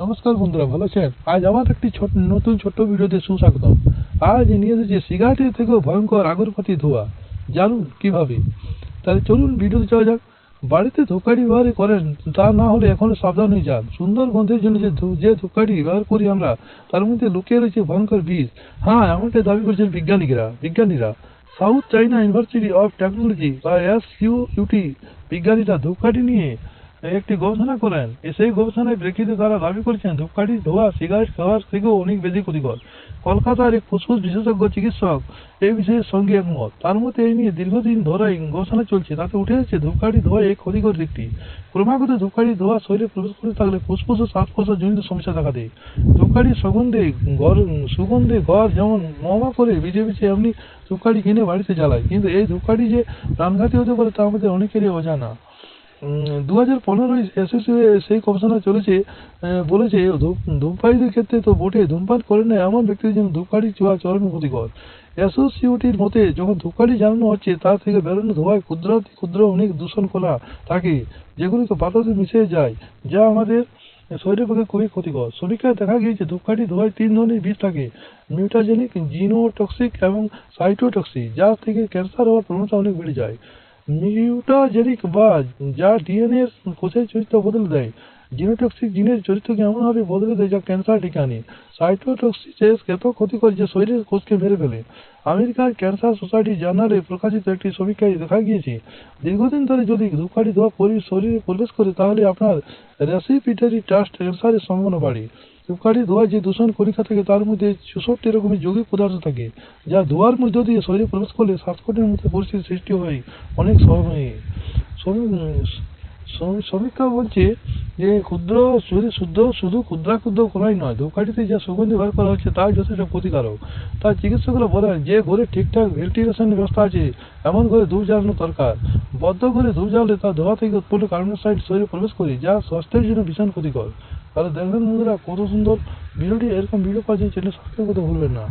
নমস্কার বন্ধুরা, ভালো আছেন? আজ আবার একটি নতুন ছোট্ট ভিডিওতে সুস্বাগতম। আজ নিয়ে এসেছি সিগারেটের থেকেও ভয়ঙ্কর আগরবাতি ধোঁয়া। জানুন কিভাবে? তাহলে চলুন ভিডিওতে যাওয়া যাক। বাড়িতে ধূপকাঠি ব্যবহার করেন, তা না হলে এখনো সাবধান হয়ে যান। সুন্দর গন্ধের জন্য যে ধূপকাঠি ব্যবহার করি আমরা, তার মধ্যে লুকিয়ে রয়েছে ভয়ঙ্কর বিষ। হ্যাঁ, এমনটাই দাবি করছেন বিজ্ঞানীরা। South China university of technology বা SUUT বিজ্ঞানীরা ধূপকাঠি নিয়ে একটি গবেষণা করেন। সেই গবেষণায় প্রেক্ষিতে তারা দাবি করেছেন ধূপকাঠির ধোঁয়া সিগারেট খাওয়ার থেকেও অনেক বেশি ক্ষতিকর। কলকাতার এক ফুসফুস বিশেষজ্ঞ চিকিৎসক এই বিষয়ের সঙ্গে একমত। তার মতে এই নিয়ে দীর্ঘদিন ধরেই গবেষণা চলছে। তাতে উঠে এসেছে ধূপকাঠি ধোঁয়া এক ক্ষতিকর দিকটি। ক্রমাগত ধূপকাঠির ধোঁয়া শরীরে প্রবেশ করতে থাকলে ফুসফুস ও শ্বাস-প্রশ্বাস জনিত সমস্যা দেখা দেয়। ধূপকাঠির সুগন্ধে ঘর যেমন মহমা করে ভিজে এমনি ধূপকাঠি কিনে বাড়িতে জ্বালায়, কিন্তু এই ধূপকাঠি যে প্রাণঘাতী হতে পারে তা আমাদের অনেকেরই অজানা। 2015 সেই গবেষণা বলেছে ধূমপায়ীদের ক্ষেত্রে তো বটে, ধূমপান করেন না এমন ব্যক্তিদের জন্য ধূপকাঠি ছোঁয়া চরম ক্ষতিকর। SUUTর মতে যখন ধূপকাঠি জ্বালানো হচ্ছে তা থেকে বেরোনো ধোঁয়ায় ক্ষুদ্র অনেক দূষণ কণা থাকে, যেগুলিকে বাতাসে মিশে যায়, যা আমাদের শরীরের পক্ষে খুবই ক্ষতিকর। সমীক্ষায় দেখা গিয়েছে ধূপকাঠি ধোঁয়ায় 3 ধরনের বিষ থাকে: মিউটাজেনিক, জিনোটক্সিক এবং সাইটোটক্সিক, যা থেকে ক্যান্সার হওয়ার প্রবণতা অনেক বেড়ে যায়। মিউটাজেনিক বা যা ডিএনএ এর কোষের চরিত্র বদলে দেয়। জিনোটক্সিক জিনের চরিত্রকে এমনভাবে বদলে দেয় যা ক্যান্সার ডেকে আনে। সাইটোটক্সিক এত ক্ষতিকর যে শরীরের কোষকে মেরে ফেলে। আমেরিকার ক্যান্সার সোসাইটি জার্নালে প্রকাশিত একটি সমীক্ষায় দেখা গিয়েছে দীর্ঘদিন ধরে যদি ধূপকাঠি ধোঁয়া শরীরে প্রবেশ করে তাহলে আপনার রেসপিরেটরি ট্রাস্ট ক্যান্সারের সম্ভাবনা বাড়ে। ধূপকাঠি ধোঁয়া যে দূষণ কণিকা থাকে তার মধ্যে 64 রকমের যৌগিক পদার্থ থাকে, যা ধোঁয়ার মধ্য দিয়ে শরীরে প্রবেশ করলে শ্বাসকষ্টের মতো পরিস্থিতির সৃষ্টি হয় অনেক সময়ে। সমীক্ষা বলছে যে শুধু ক্ষুদ্র কণাই নয়, ধূপকাঠিতে যা সুগন্ধি ব্যবহার করা হচ্ছে তাই যথেষ্ট ক্ষতিকারক। তাই চিকিৎসকরা বলেন যে ঘরে ঠিকঠাক ভেন্টিলেশনের ব্যবস্থা আছে এমন ঘরে ধূপ জ্বালানো দরকার। বদ্ধ ঘরে ধূপ জ্বালালে তা ধোঁয়া থেকে উৎপন্ন কার্বন ডাইঅক্সাইড শরীরে প্রবেশ করে, যা স্বাস্থ্যের জন্য ভীষণ ক্ষতিকর। তাহলে দেখবেন বন্ধুরা কত সুন্দর ভিডিওটি। এরকম ভিডিও পাওয়ার জন্য চ্যানেল সাবস্ক্রাইব করতে ভুলবেন না।